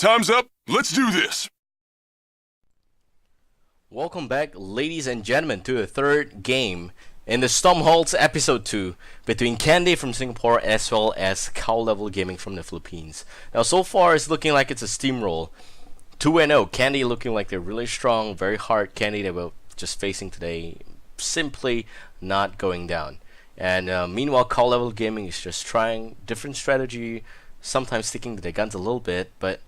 Time's up. Let's do this. Welcome back, ladies and gentlemen, to the third game in the Stormholtz episode 2 between Candy from Singapore as well as Cow Level Gaming from the Philippines. Now, so far it's looking like it's a steamroll. 2-0. Candy looking like they're really strong, very hard. Candy they were just facing today, simply not going down. And meanwhile, Cow Level Gaming is just trying different strategy, sometimes sticking to their guns a little bit, but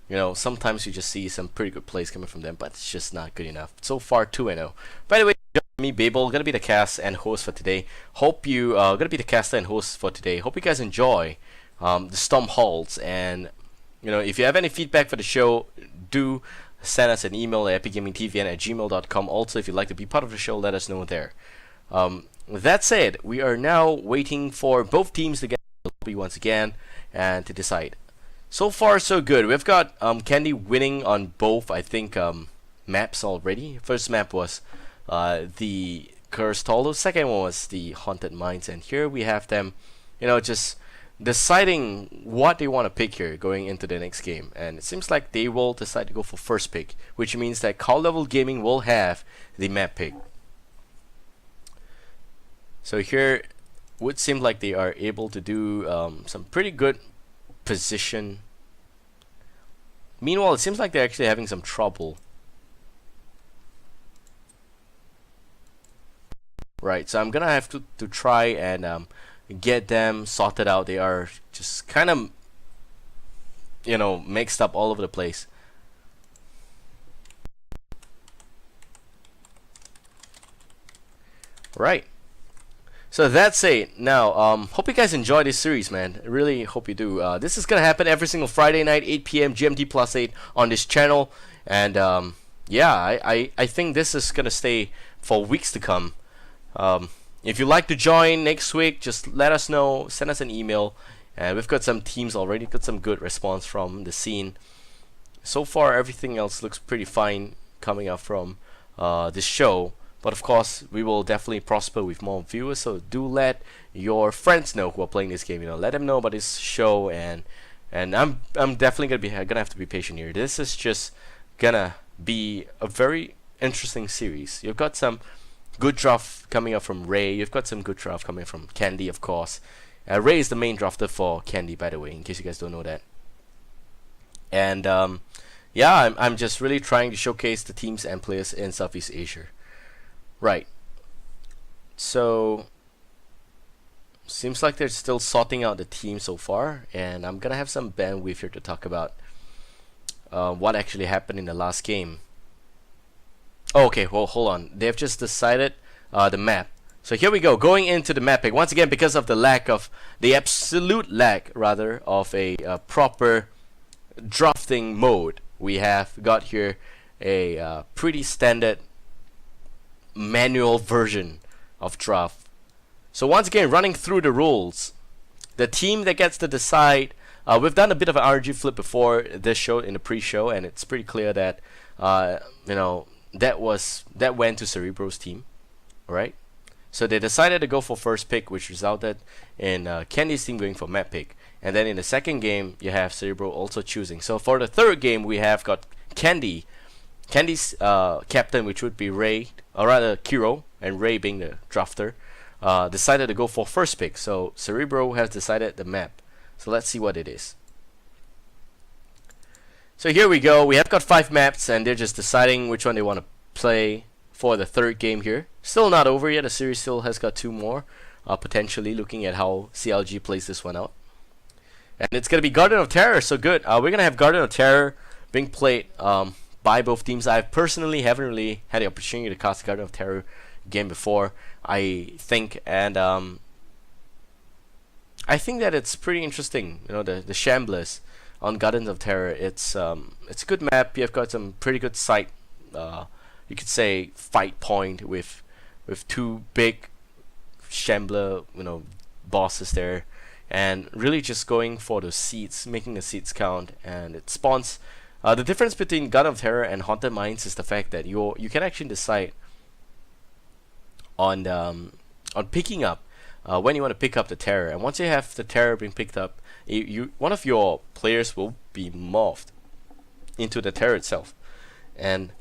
you know, sometimes you just see some pretty good plays coming from them, but it's just not good enough. So far, 2-0. By the way, me, Babel, gonna be the cast and host for today. Hope you gonna be the caster and host for today. Hope you guys enjoy the Stormholtz, and you know, if you have any feedback for the show, do send us an email at epicgamingtvn@gmail.com. Also, if you'd like to be part of the show, let us know there. That said, we are now waiting for both teams to get the lobby once again and to decide. So far, so good. We've got Candy winning on both, I think, maps already. First map was the Cursed Hollow. Second one was the Haunted Mines. And here we have them, you know, just deciding what they want to pick here going into the next game. And it seems like they will decide to go for first pick, which means that Cow Level Gaming will have the map pick. So here would seem like they are able to do some pretty good position. Meanwhile, it seems like they're actually having some trouble. Right, so I'm gonna have to try and get them sorted out. They are just kind of, you know, mixed up all over the place. Right. So that's it. Now, hope you guys enjoy this series, man. I really hope you do. This is gonna happen every single Friday night, 8 p.m. GMT plus 8 on this channel, and yeah, I think this is gonna stay for weeks to come. If you'd like to join next week, just let us know. Send us an email, and we've got some teams already. Got some good response from the scene. So far, everything else looks pretty fine coming up from this show. But of course, we will definitely prosper with more viewers. So do let your friends know who are playing this game. You know, let them know about this show, and I'm definitely gonna have to be patient here. This is just gonna be a very interesting series. You've got some good draft coming up from Ray. You've got some good draft coming from Candy, of course. Ray is the main drafter for Candy, by the way, in case you guys don't know that. And yeah, I'm just really trying to showcase the teams and players in Southeast Asia. Right. So seems like they're still sorting out the team so far, and I'm gonna have some bandwidth here to talk about what actually happened in the last game. Oh, okay, well, hold on. They've just decided the map. So here we go, going into the mapping once again because of the absolute lack rather of a proper drafting mode. We have got here a pretty standard manual version of draft. So once again, running through the rules, the team that gets to decide, we've done a bit of an RNG flip before this show in the pre-show, and it's pretty clear that you know, that went to Cerebro's team. Alright, so they decided to go for first pick, which resulted in Candy's team going for map pick. And then in the second game, you have Cerebro also choosing. So for the third game, we have got Candy's captain, which would be Ray, or rather Kiro, and Ray being the drafter, decided to go for first pick. So Cerebro has decided the map. So let's see what it is. So here we go. We have got 5 maps, and they're just deciding which one they want to play for the third game here. Still not over yet. The series still has got 2 more, potentially, looking at how CLG plays this one out. And it's going to be Garden of Terror. So good. We're going to have Garden of Terror being played by both teams. I personally haven't really had the opportunity to cast Garden of Terror game before, I think, and I think that it's pretty interesting. You know, the Shamblers on Gardens of Terror. It's a good map. You've got some pretty good sight. You could say fight point with 2 big Shambler, you know, bosses there, and really just going for the seeds, making the seeds count, and it spawns. The difference between Garden of Terror and Haunted Mines is the fact that you can actually decide on picking up when you want to pick up the terror, and once you have the terror being picked up, one of your players will be morphed into the Terror itself. And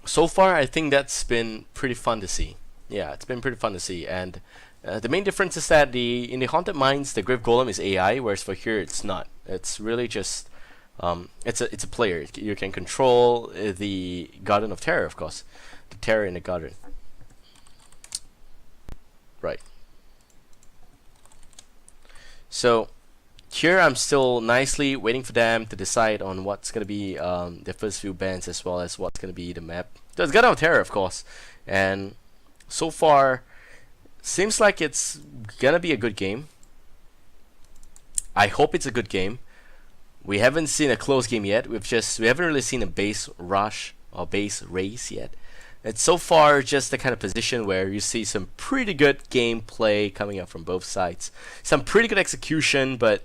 so far, I think that's been pretty fun to see. Yeah, it's been pretty fun to see. And the main difference is that in the Haunted Mines, the Grave Golem is AI, whereas for here it's not. It's really just it's a player. You can control the Garden of Terror, of course, the Terror in the Garden. Right. So here I'm still nicely waiting for them to decide on what's gonna be their first few bands, as well as what's gonna be the map. There's Garden of Terror, of course, and so far seems like it's gonna be a good game. I hope it's a good game. We haven't seen a close game yet. We haven't really seen a base rush or base race yet. It's so far just the kind of position where you see some pretty good gameplay coming up from both sides. Some pretty good execution, but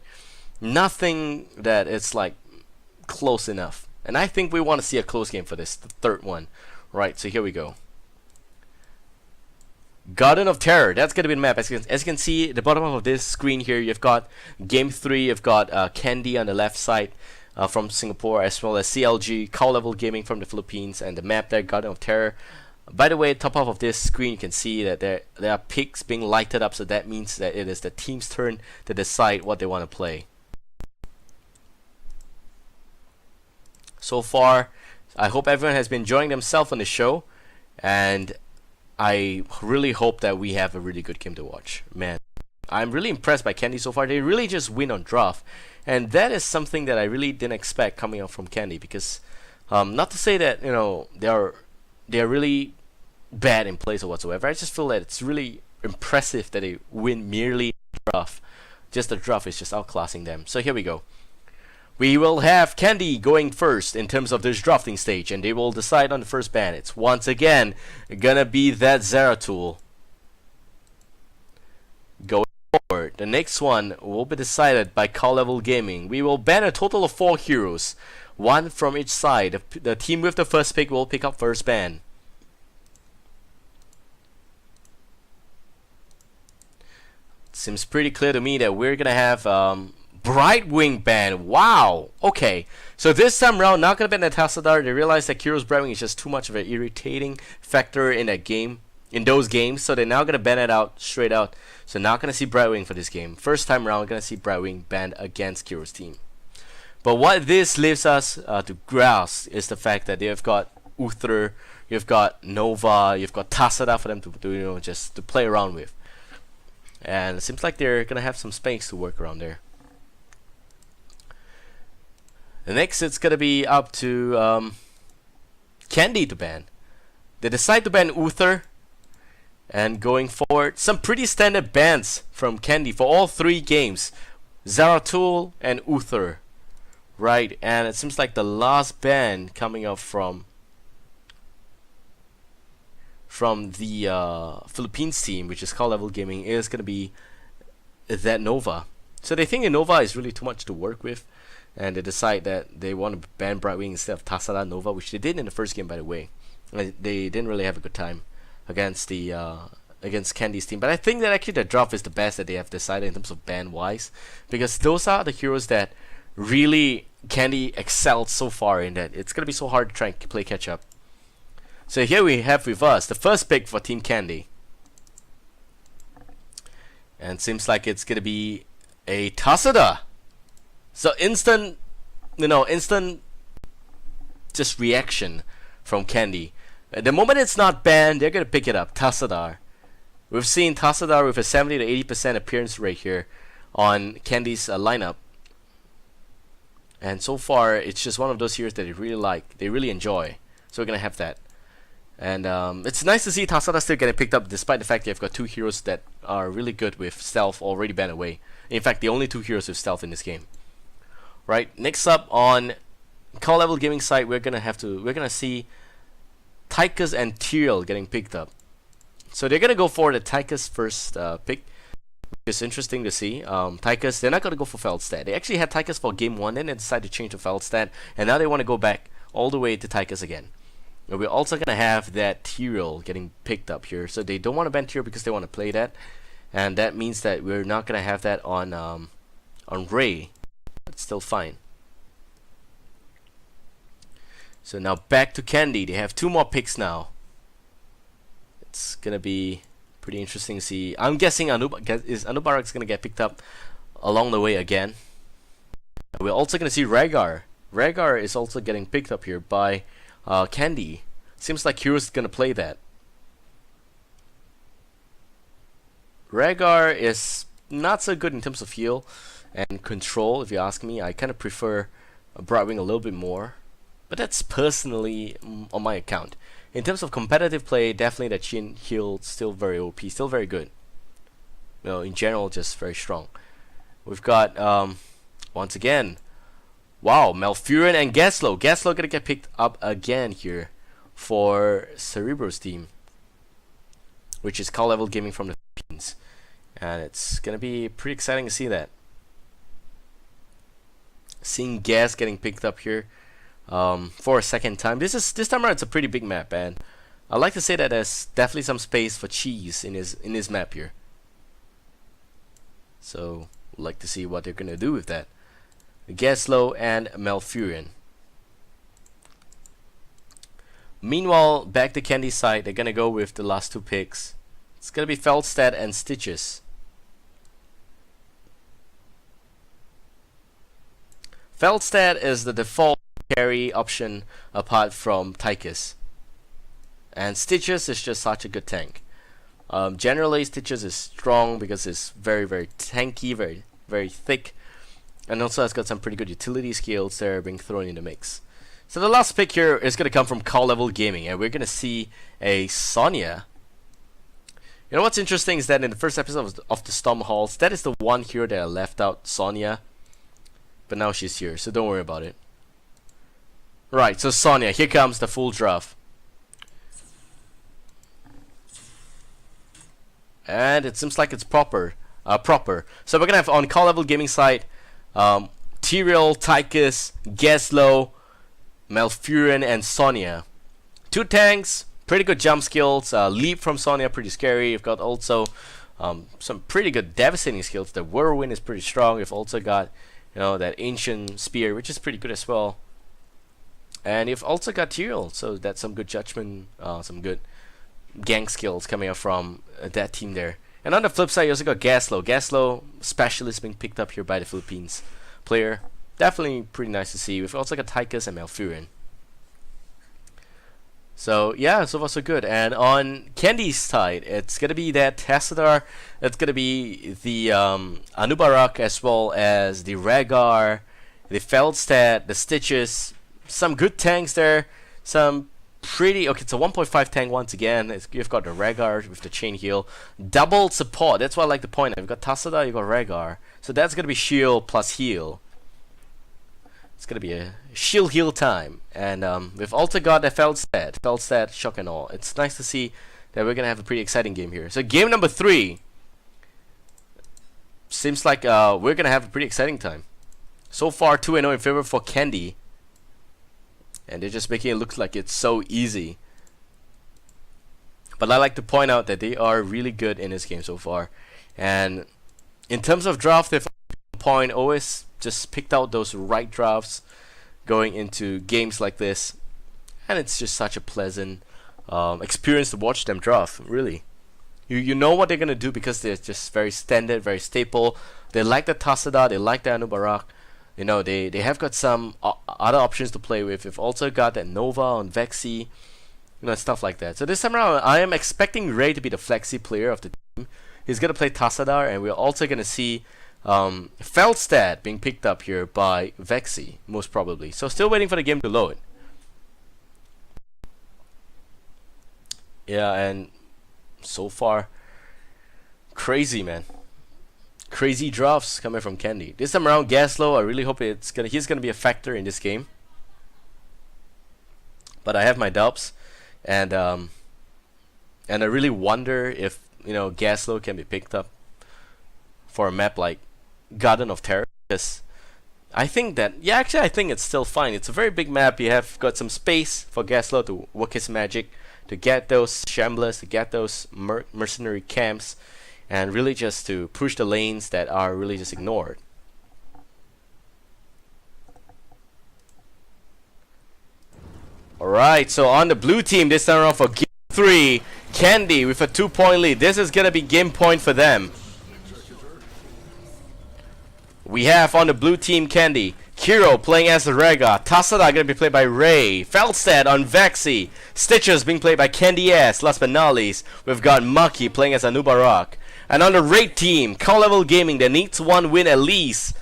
nothing that it's like close enough. And I think we want to see a close game for this, the third one. Right, so here we go. Garden of Terror, that's going to be the map. As you can see, at the bottom of this screen here, you've got Game 3, you've got Candy on the left side from Singapore, as well as CLG, Cow Level Gaming from the Philippines, and the map there, Garden of Terror. By the way, top of this screen, you can see that there are pigs being lighted up, so that means that it is the team's turn to decide what they want to play. So far, I hope everyone has been enjoying themselves on the show, and I really hope that we have a really good game to watch. Man, I'm really impressed by Candy so far. They really just win on draft, and that is something that I really didn't expect coming out from Candy. Because, not to say that they are really bad in plays or whatsoever. I just feel that it's really impressive that they win merely draft. Just the draft is just outclassing them. So here we go. We will have Candy going first in terms of this drafting stage, and they will decide on the first ban. It's once again gonna be that Zeratul. Going forward, the next one will be decided by Cow Level Gaming. We will ban a total of 4 heroes, one from each side. The team with the first pick will pick up first ban. Seems pretty clear to me that we're gonna have Brightwing ban. Wow. Okay. So this time around, not gonna ban the Tassadar. They realize that Kyros Brightwing is just too much of an irritating factor in that game, in those games. So they're now gonna ban it out straight out. So not gonna see Brightwing for this game. First time around, we're gonna see Brightwing banned against Kyros team. But what this leaves us to grasp is the fact that they've got Uther, you've got Nova, you've got Tassadar for them to just to play around with. And it seems like they're gonna have some space to work around there. The next, it's gonna be up to Candy to ban. They decide to ban Uther, and going forward, some pretty standard bans from Candy for all 3 games: Zeratul and Uther, right? And it seems like the last ban coming up from the Philippines team, which is Cow Level Gaming, is gonna be that Nova. So they think Nova is really too much to work with, and they decide that they want to ban Brightwing instead of Tassadar Nova, which they did in the first game, by the way. They didn't really have a good time against the against Candy's team. But I think that actually the draft is the best that they have decided in terms of ban wise, because those are the heroes that really Candy excelled so far in, that it's gonna be so hard to try and play catch up. So here we have with us the first pick for Team Candy, and seems like it's gonna be a Tassadar. So instant just reaction from Candy. The moment it's not banned, they're gonna pick it up. Tassadar. We've seen Tassadar with a 70 to 80% appearance rate here on Candy's lineup, and so far it's just one of those heroes that they really like, they really enjoy. So we're gonna have that. And it's nice to see Tassadar still getting picked up, despite the fact they've got 2 heroes that are really good with stealth already banned away. In fact, the only 2 heroes with stealth in this game. Right, next up on Cow Level Gaming side, we're gonna see Tychus and Tyrael getting picked up. So they're gonna go for the Tychus first pick, which is interesting to see. Tychus, they're not gonna go for Feldstad. They actually had Tychus for game 1, then they decided to change to Feldstad, and now they want to go back all the way to Tychus again. And we're also gonna have that Tyrael getting picked up here. So they don't want to ban Tyrael because they want to play that, and that means that we're not gonna have that on Ray. It's still fine. So now back to Candy. They have 2 more picks now. It's gonna be pretty interesting to see. I'm guessing Anubarak's gonna get picked up along the way again. We're also gonna see Rhaegar. Rhaegar is also getting picked up here by Candy. Seems like Hero's gonna play that. Rhaegar is not so good in terms of heal and control, if you ask me. I kind of prefer Brightwing a little bit more, but that's personally on my account. In terms of competitive play, definitely that Shin heal still very OP, still very good. You know, in general, just very strong. We've got once again, wow, Malfurion and Gaslow. Gaslow gonna get picked up again here for Cerebro's team, which is Call Level Gaming from the Philippines, and it's gonna be pretty exciting to see that. Seeing Gas getting picked up here for a second time. This time around it's a pretty big map, and I like to say that there's definitely some space for cheese in his map here. So we'd like to see what they're gonna do with that. Gaslow and Malfurion. Meanwhile, back to Candy's side, they're gonna go with the last 2 picks. It's gonna be Feldstad and Stitches. Feldstad is the default carry option apart from Tychus, and Stitches is just such a good tank. Generally, Stitches is strong because it's very tanky, very thick, and also has got some pretty good utility skills there being thrown in the mix. So the last pick here is going to come from Call Level Gaming, and we're going to see a Sonya. You know what's interesting is that in the first episode of the Storm Halls, that is the one hero that I left out, Sonya. But now she's here, so don't worry about it. Right, so Sonya, here comes the full draft. And it seems like it's proper. So we're gonna have on Call Level Gaming side, Tyrael, Tychus, Gaslow, Malfurion, and Sonya. 2 tanks, pretty good jump skills. Leap from Sonya, pretty scary. You've got also some pretty good devastating skills. The Whirlwind is pretty strong. You've also got, you know, that Ancient Spear, which is pretty good as well. And you've also got Tyrael, so that's some good judgment, some good gang skills coming up from that team there. And on the flip side, you also got Gaslow. Gaslow, specialist being picked up here by the Philippines player. Definitely pretty nice to see. We've also got Tychus and Malfurion. So yeah, so far so good. And on Candy's side, it's gonna be that Tassadar. It's gonna be the Anubarak, as well as the Rhaegar, the Feldstad, the Stitches. Some good tanks there. Some pretty okay. It's a 1.5 tank once again. You've got the Rhaegar with the chain heal, double support. That's why I like to point out. You've got Tassadar, you've got Rhaegar. So that's gonna be shield plus heal. It's gonna be a shield heal time, and we've also got a Feldstad, shock and all. It's nice to see that we're gonna have a pretty exciting game here. So game number 3 seems like we're gonna have a pretty exciting time. So far, 2-0 in favor for Candy, and they're just making it look like it's so easy. But I like to point out that they are really good in this game so far, and in terms of draft, they've always just picked out those right drafts going into games like this, and it's just such a pleasant experience to watch them draft. Really, you know what they're gonna do because they're just very standard, very staple. They like the Tassadar, they like the Anubarak. You know, they have got some other options to play with. They've also got that Nova on Vexy, you know, stuff like that. So this time around, I am expecting Ray to be the flexi player of the team. He's gonna play Tassadar, and we're also gonna see Feldstad being picked up here by Vexy, most probably. So still waiting for the game to load. Yeah, and so far, crazy, man. Crazy drafts coming from Candy. This time around, Gaslow, I really hope he's gonna be a factor in this game. But I have my doubts, and I really wonder if, you know, Gaslow can be picked up for a map like Garden of Terror, because I think that, yeah, actually I think it's still fine. It's a very big map. You have got some space for Gaslow to work his magic, to get those shamblers, to get those mercenary camps, and really just to push the lanes that are really just ignored. Alright, so on the blue team this time around for game 3, Candy with a 2-point lead. This is gonna be game point for them. We have on the blue team Candy, Kiro playing as Rega, Tasada gonna be played by Ray, Felstead on Vexy, Stitches being played by Candy S. Last but not least, we've got Maki playing as Anubarak. And on the Raid team, Call Level Gaming, that needs one win at least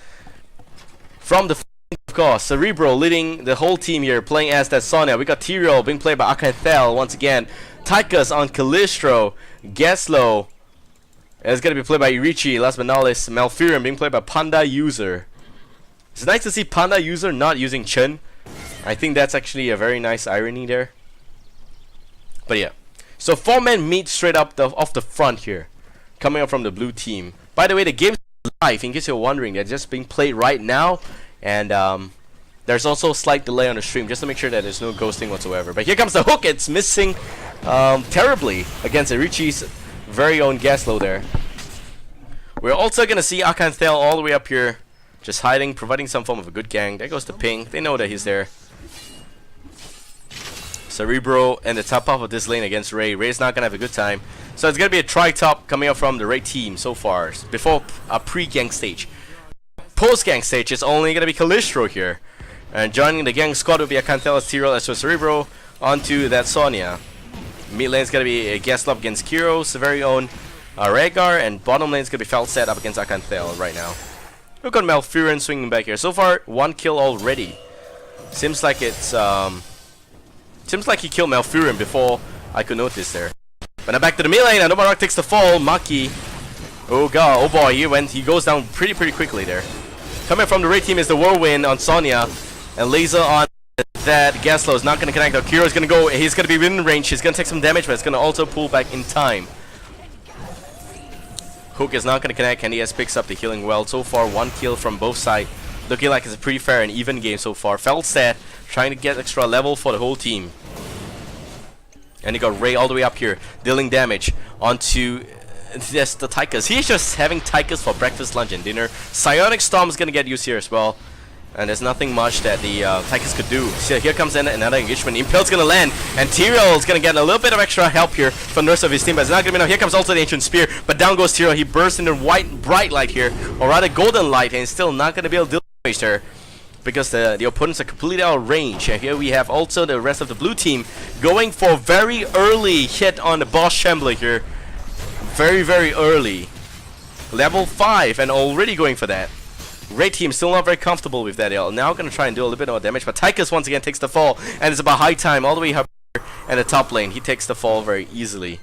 from the of course, Cerebro leading the whole team here, playing as that Sonya. We got Tyrael being played by Akanthel once again. Tychus on Calistro. Gaslo is going to be played by Irichi. Last but not least, Malfurion being played by Panda User. It's nice to see Panda User not using Chen. I think that's actually a very nice irony there. But yeah. So 4-man meet straight up off the front here. Coming up from the blue team. By the way, the game's live, in case you're wondering. They're just being played right now. And there's also a slight delay on the stream just to make sure that there's no ghosting whatsoever. But here comes the hook. It's missing terribly against Irichi's very own Gaslo there. We're also going to see Akanthel all the way up here, just hiding, providing some form of a good gang. There goes the ping. They know that he's there. Cerebro and the top half of this lane against Ray. Ray's not going to have a good time. So it's going to be a tri-top coming up from the Ray team so far, before a pre-gang stage. Post-gang stage is only going to be Calistro here. And joining the gang squad will be Akanthel, Tyrael, as well as Cerebro onto that Sonya. Mid lane is going to be a Gaslo against Kiro's very own Rhaegar, and bottom lane is going to be Felstead up against Akanthel right now. Look at Malfurion swinging back here. So far, 1 kill already. Seems like it's seems like he killed Malfurion before I could notice there. But now back to the mid lane, and Anubarak takes the fall. Maki, oh god, oh boy, he goes down pretty quickly there. Coming from the Raid team is the Whirlwind on Sonya, and Laser on that. Gaslo is not going to connect. Now Kiro is going to go. He's going to be within range. He's going to take some damage, but it's going to also pull back in time. Hook is not going to connect. Candy S picks up the healing well. So far, 1 kill from both sides. Looking like it's a pretty fair and even game so far. Felstead trying to get extra level for the whole team. And you got Ray all the way up here, dealing damage onto yes, the Tychus. He's just having Tychus for breakfast, lunch, and dinner. Psionic Storm is going to get used here as well. And there's nothing much that the Tychus could do. So here comes another engagement. Impale's going to land. And Tyrael is going to get a little bit of extra help here from the rest of his team. But it's not going to be enough. Here comes also the Ancient Spear. But down goes Tyrael. He bursts into white, bright light here. Or rather golden light. And still not going to be able to deal damage there, because the opponents are completely out of range. And here we have also the rest of the blue team going for very early hit on the boss Shambler here. Very early. Level 5 and already going for that. Raid team still not very comfortable with that. They're now going to try and do a little bit more damage. But Tychus once again takes the fall. And it's about high time all the way up here. And the top lane, he takes the fall very easily.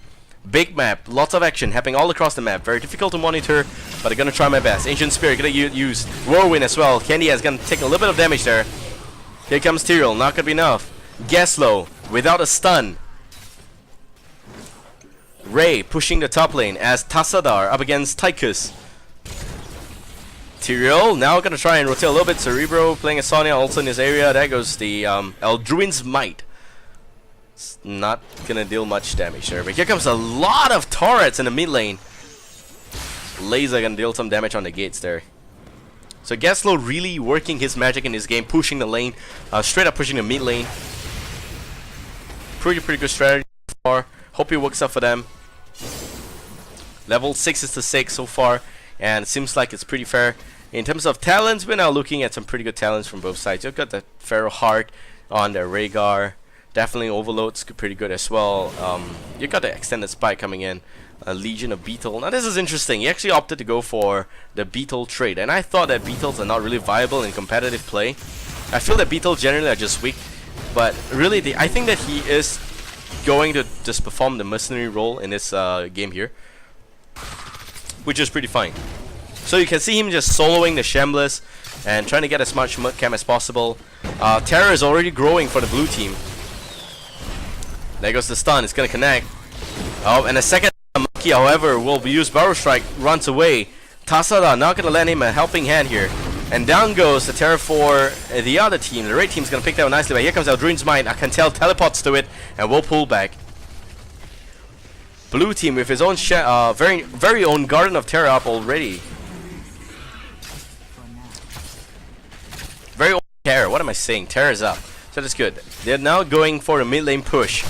Big map, lots of action happening all across the map. Very difficult to monitor, but I'm going to try my best. Ancient Spirit going to use Whirlwind as well. Candy is going to take a little bit of damage there. Here comes Tyrael, not going to be enough. Gaslo without a stun. Ray pushing the top lane as Tassadar up against Tychus. Tyrael now going to try and rotate a little bit. Cerebro playing a Sonya also in this area. There goes the Eldruin's Might. It's not going to deal much damage there. But here comes a lot of turrets in the mid lane. Laser going to deal some damage on the gates there. So Gaslo really working his magic in this game, pushing the lane, straight up pushing the mid lane. Pretty good strategy so far. Hope it works out for them. Level 6 is the 6 so far, and it seems like it's pretty fair. In terms of talents, we're now looking at some pretty good talents from both sides. You've got the Pharaoh Heart on the Rhaegar. Definitely Overload's pretty good as well. You got the Extended Spike coming in. A Legion of Beetle. Now this is interesting. He actually opted to go for the Beetle trade, and I thought that Beetles are not really viable in competitive play. I feel that Beetles generally are just weak, but really I think that he is going to just perform the mercenary role in this game here, which is pretty fine. So you can see him just soloing the Shamblers and trying to get as much mudcam as possible. Terror is already growing for the blue team. There goes the stun. It's going to connect. Oh, and a second Monkey, however, will use Barrow Strike, runs away. Tasada not going to lend him a helping hand here. And down goes the Terror for the other team. The Raid team's going to pick that up nicely. But here comes Eldruin's Might. Akanthel teleports to it and will pull back. Blue team with his own very own Garden of Terror up already. Very own Terror. What am I saying? Terror's up. So So that's good. They're now going for a mid lane push.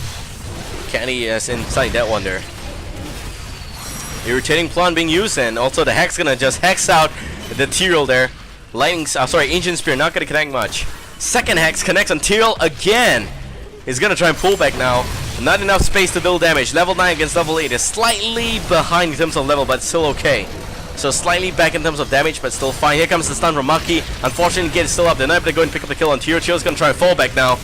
Kenny is inside that one there. Irritating plant being used, and also the Hex gonna just Hex out the Tyrael there. Lightning, sorry, Ancient Spear not gonna connect much. Second Hex connects on Tyrael again. He's gonna try and pull back now. Not enough space to deal damage. Level 9 against level 8 is slightly behind in terms of level, but still okay. So slightly back in terms of damage, but still fine. Here comes the stun from Maki. Unfortunately, Gate is still up. They're not able to go and pick up the kill on Tyrael. Tyrael's gonna try and fall back now.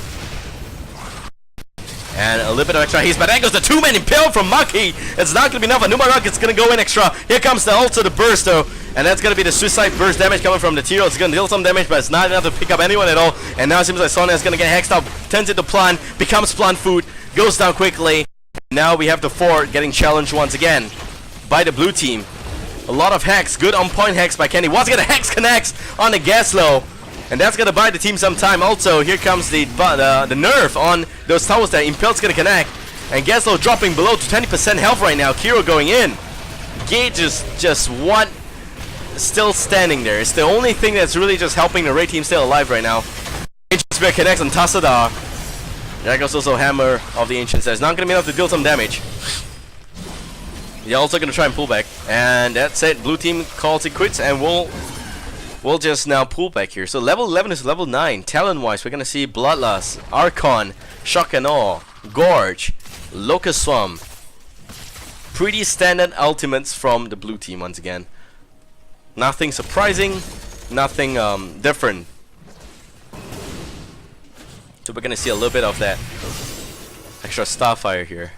And a little bit of extra haste, but there goes the 2-man impale from Maki. It's not gonna be enough. A Numaruk is gonna go in extra. Here comes the ult to the burst though. And that's gonna be the suicide burst damage coming from the Tyrael. It's gonna deal some damage, but it's not enough to pick up anyone at all. And now it seems like Sonya is gonna get hexed out, turns into plant, becomes plant food, goes down quickly. Now we have the fort getting challenged once again by the blue team. A lot of hex, good on point hex by Kenny. Once again, the hex connects on the Gaslow. And that's gonna buy the team some time. Also, here comes the nerf on those towers there. Impale's gonna connect. And Gaslow dropping below to 20% health right now. Kiro going in. Gage is just one still standing there. It's the only thing that's really just helping the Ray team stay alive right now. Ancient Spear connects on Tassadar. There goes also Hammer of the Ancients. It's not gonna be enough to deal some damage. They're also gonna try and pull back. And that's it. Blue team calls it quits, and we'll just now pull back here. So level 11 is level 9. Talent-wise, we're gonna see Bloodlust, Archon, Shock and Awe, Gorge, Locust Swarm. Pretty standard ultimates from the blue team once again. Nothing surprising, nothing different. So we're gonna see a little bit of that extra Starfire here.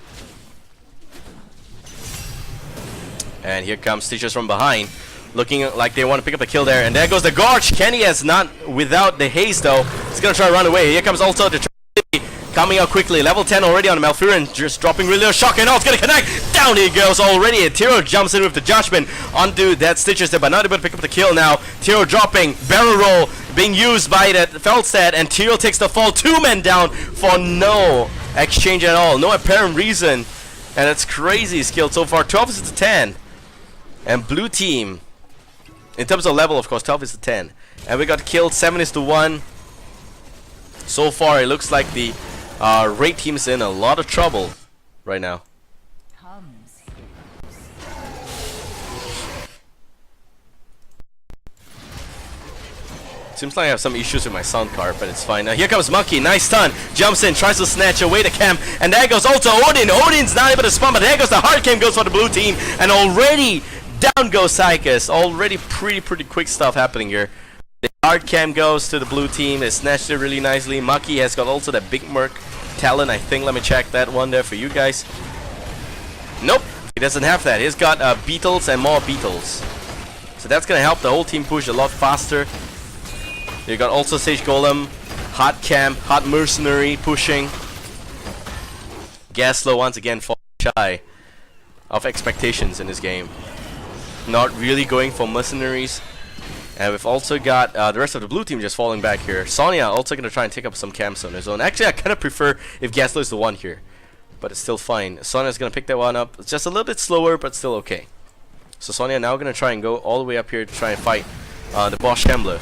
And here comes Stitches from behind, looking like they want to pick up the kill there. And there goes the Gorge. Kenny is not without the haste though. He's gonna try to run away. Here comes also the coming out quickly. Level 10 already on Malfurion, just dropping really low. Shock and all, it's gonna connect. Down he goes already. Tyrael jumps in with the Judgment onto that Stitches there, but not able to pick up the kill now. Tyrael dropping, barrel roll being used by that Feldstad, and Tyrael takes the fall. 2 men down for no exchange at all. No apparent reason. And it's crazy skilled so far. 12 is to 10. And blue team, in terms of level, of course, 12 is to 10. And we got killed 7 is to 1. So far, it looks like the Raid team's in a lot of trouble right now. Seems like I have some issues with my sound card, but it's fine. Now here comes Monkey, nice stun, jumps in, tries to snatch away the camp, and there goes also Odin. Odin's not able to spawn, but there goes the hard camp goes for the blue team, and already down goes Sycus. Already pretty quick stuff happening here. The hard camp goes to the blue team. They snatched it really nicely. Maki has got also that big Merc talent, I think. Let me check that one there for you guys. Nope, he doesn't have that. He's got beetles and more beetles. So that's gonna help the whole team push a lot faster. You got also Sage Golem, Hot Camp, Hot Mercenary pushing. Gaslow once again falling shy of expectations in this game. Not really going for mercenaries. And we've also got the rest of the blue team just falling back here. Sonya also going to try and take up some camps on his own. Actually, I kind of prefer if Gaslow is the one here. But it's still fine. Sonya's going to pick that one up. It's just a little bit slower, but still okay. So Sonya now going to try and go all the way up here to try and fight the Boss Shambler.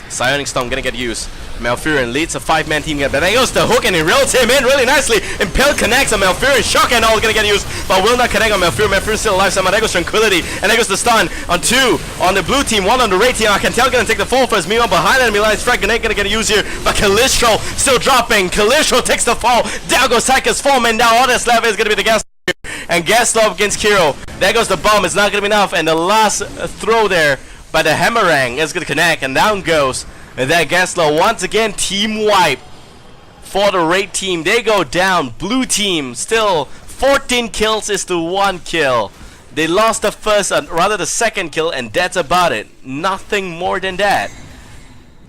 Psionic Storm gonna get used. Malfurion leads a 5-man team, but then goes the hook and he reels him in really nicely. Impale connects on Malfurion. Shock and all gonna get used, but will not connect on Malfurion. Malfurion's still alive somehow. There goes Tranquility, and there goes the stun on 2 on the blue team, 1 on the Raid team. I can tell gonna take the fall first. Meanwhile, behind enemy lines, Frag Grenade gonna get used here, but Calistro still dropping. Calistro takes the fall. Down goes Sycus, 4 men down. All that's left is gonna be the gas. And Gaslow against Kiro. There goes the bomb. It's not gonna be enough, and the last throw there by the Hammerang is gonna connect, and down goes. And that Gaslow once again team wipe for the Raid team. They go down. Blue team still 14 kills is to 1 kill. They lost the first, rather the second kill, and that's about it. Nothing more than that.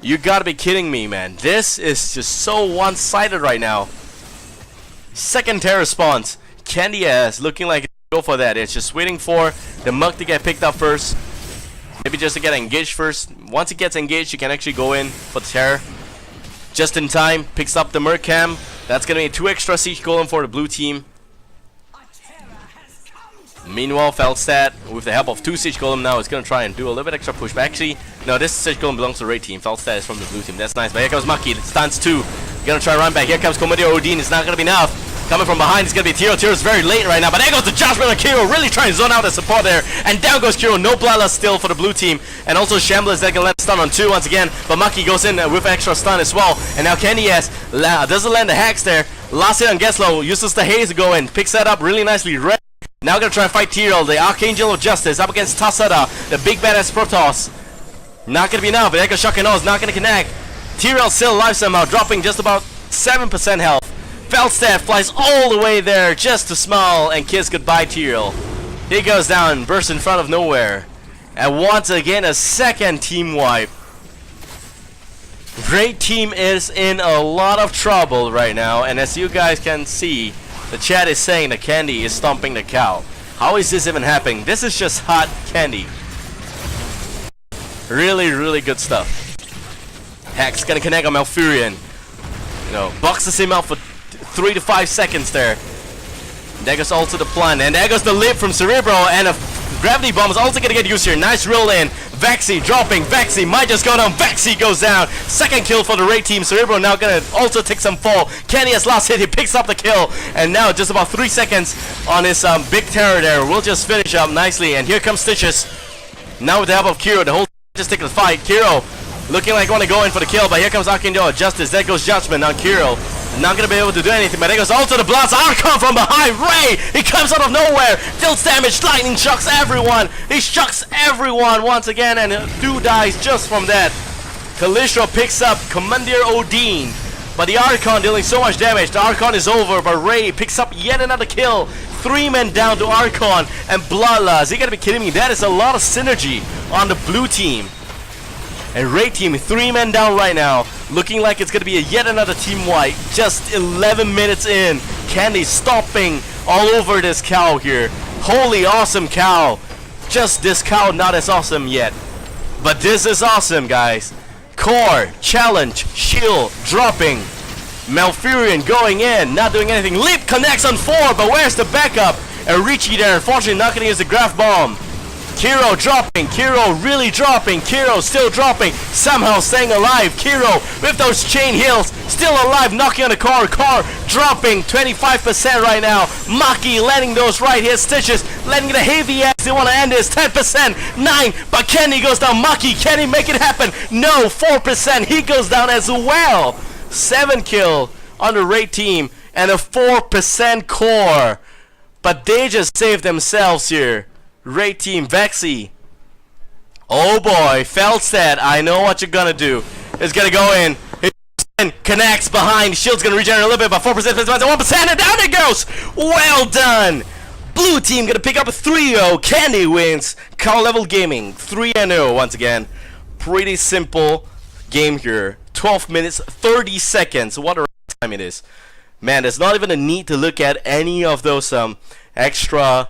You gotta be kidding me, man. This is just so one-sided right now. Second terror response. Candy ass looking like go for that. It's just waiting for the Mug to get picked up first. Maybe just to get engaged first. Once it gets engaged, you can actually go in for the terror. Just in time, picks up the Mercam. That's gonna be 2 extra Siege Golem for the blue team. Meanwhile, Feldstat, with the help of 2 Siege Golem now, is going to try and do a little bit extra push. But actually, no, this Siege Golem belongs to the red team. Feldstat is from the blue team. That's nice. But here comes Maki. Stance 2. Going to try run back. Here comes Commander Odin. It's not going to be enough. Coming from behind, it's going to be Tiro. Tiro's very late right now. But there goes the Judgment on Kiro. Really trying to zone out the support there. And down goes Kiro. No Bloodlust still for the blue team. And also Shamblers that can land stun on 2 once again. But Maki goes in with extra stun as well. And now Candy doesn't land the hacks there. Last hit on Geslo. Uses the haze to go in. Picks that up really nicely. Red. Now gonna try and fight Tyrell, the Archangel of Justice, up against Tasada, the big badass Protoss. Not gonna be enough, but Echo Shock and is not gonna connect. Tyrell still alive somehow, dropping just about 7% health. Feldstaff flies all the way there just to smile and kiss goodbye Tyrell. He goes down, bursts in front of nowhere. And once again, a second team wipe. Great team is in a lot of trouble right now, and as you guys can see, the chat is saying that Candy is stomping the cow. How is this even happening? This is just hot candy. Really, really good stuff. Hex gonna connect on Malfurion. You know, boxes him out for 3 to 5 seconds there. There goes also the plan, and there goes the lip from Cerebro, and a gravity bomb is also gonna get used here. Nice roll in. Vaxi dropping. Vaxi might just go down. Vaxi goes down. Second kill for the raid team. Cerebro now gonna also take some fall. Kenny has last hit. He picks up the kill. And now just about 3 seconds on his big terror there. We'll just finish up nicely. And here comes Stitches. Now with the help of Kiro, the whole just take the fight. Kiro looking like want to go in for the kill, but here comes Archangel of Justice. There goes Judgment on Kiro. Not gonna be able to do anything, but there goes also the Blast Archon from behind. Ray! He comes out of nowhere, deals damage, lightning shocks everyone. He shocks everyone once again, and dude dies just from that. Kalistro picks up Commander Odin, but the Archon dealing so much damage. The Archon is over, but Ray picks up yet another kill. 3 men down to Archon and Bloodlust. You gotta be kidding me, that is a lot of synergy on the blue team. And Raid team 3 men down right now, looking like it's gonna be yet another team wipe. Just 11 minutes in, Candy stomping all over this cow here. Holy awesome cow. Just this cow not as awesome yet, but this is awesome, guys. Core, challenge, shield, dropping. Malfurion going in, not doing anything. Leap connects on 4, but where's the backup? And Richie there, unfortunately not gonna use the Graph Bomb. Kiro dropping, Kiro really dropping, Kiro still dropping, somehow staying alive. Kiro with those chain heals, still alive, knocking on the car dropping 25% right now. Maki landing those right here, Stitches landing the heavy ass. They want to end this 10%, 9, but Kenny goes down. Maki, can he make it happen? No, 4%, he goes down as well. 7 kill on the raid team and a 4% core, but they just saved themselves here. Raid team, Vexy. Oh boy, Feldstadt, I know what you're gonna do. It's gonna go in. Connects behind. Shield's gonna regenerate a little bit, but 4%, 1%, and down it goes! Well done! Blue team gonna pick up a 3-0. Candy wins. Cow Level Gaming, 3-0 once again. Pretty simple game here. 12 minutes, 30 seconds. What a time it is. Man, there's not even a need to look at any of those extra,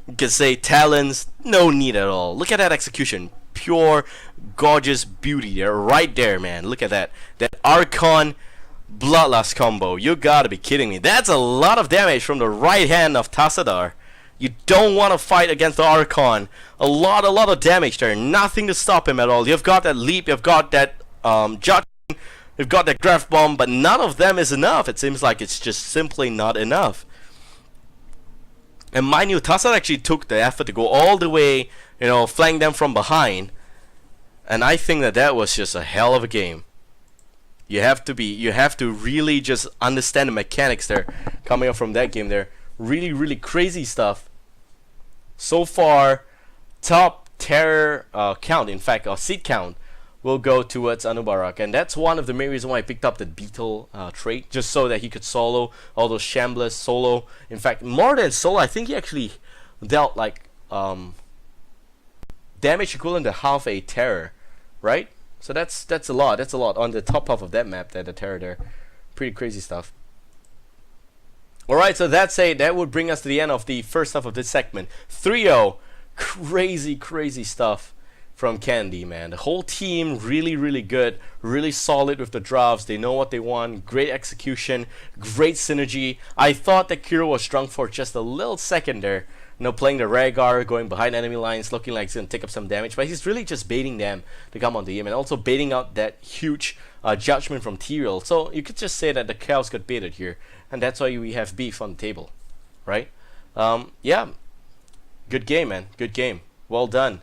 you could say, talents. No need at all. Look at that execution. Pure, gorgeous beauty there. Right there, man. Look at that. That Archon Bloodlust combo. You gotta be kidding me. That's a lot of damage from the right hand of Tassadar. You don't want to fight against the Archon. A lot of damage there. Nothing to stop him at all. You've got that leap. You've got that judgment. You've got that Graph Bomb. But none of them is enough. It seems like it's just simply not enough. And mind you, Tassad actually took the effort to go all the way, you know, flank them from behind. And I think that that was just a hell of a game. You have to really just understand the mechanics there, coming up from that game there. Really crazy stuff. So far, top terror count, in fact, seed count, will go towards Anubarak, and that's one of the main reasons why I picked up the Beetle trait, just so that he could solo all those Shamblers solo. In fact, more than solo, I think he actually dealt like damage equivalent to half a terror, right? So that's a lot. That's a lot on the top half of that map. That the terror there, pretty crazy stuff. All right, so that's it. That would bring us to the end of the first half of this segment. 3-0, crazy stuff from Candy, man. The whole team really good, really solid with the drafts. They know what they want. Great execution, great synergy. I thought that Kiro was strung for just a little second there, playing the Rhaegar, going behind enemy lines, looking like he's going to take up some damage, but he's really just baiting them to come onto him, and also baiting out that huge judgment from Tyrael. So you could just say that the cows got baited here, and that's why we have beef on the table, right? Yeah, good game, man. Good game. Well done.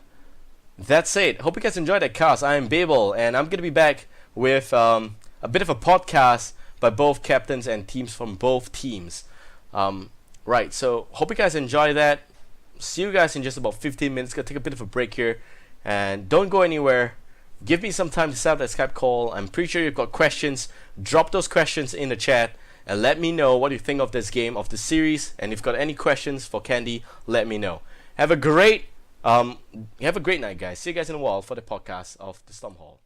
That's it. Hope you guys enjoyed that cast. I am Babel, and I'm going to be back with a bit of a podcast by both captains and teams from both teams. Right, so hope you guys enjoy that. See you guys in just about 15 minutes. Gonna take a bit of a break here, and don't go anywhere. Give me some time to set up that Skype call. I'm pretty sure you've got questions. Drop those questions in the chat and let me know what you think of this game, of the series, and if you've got any questions for Candy, let me know. Have a great night, guys. See you guys in a while for the podcast of the Storm Hall.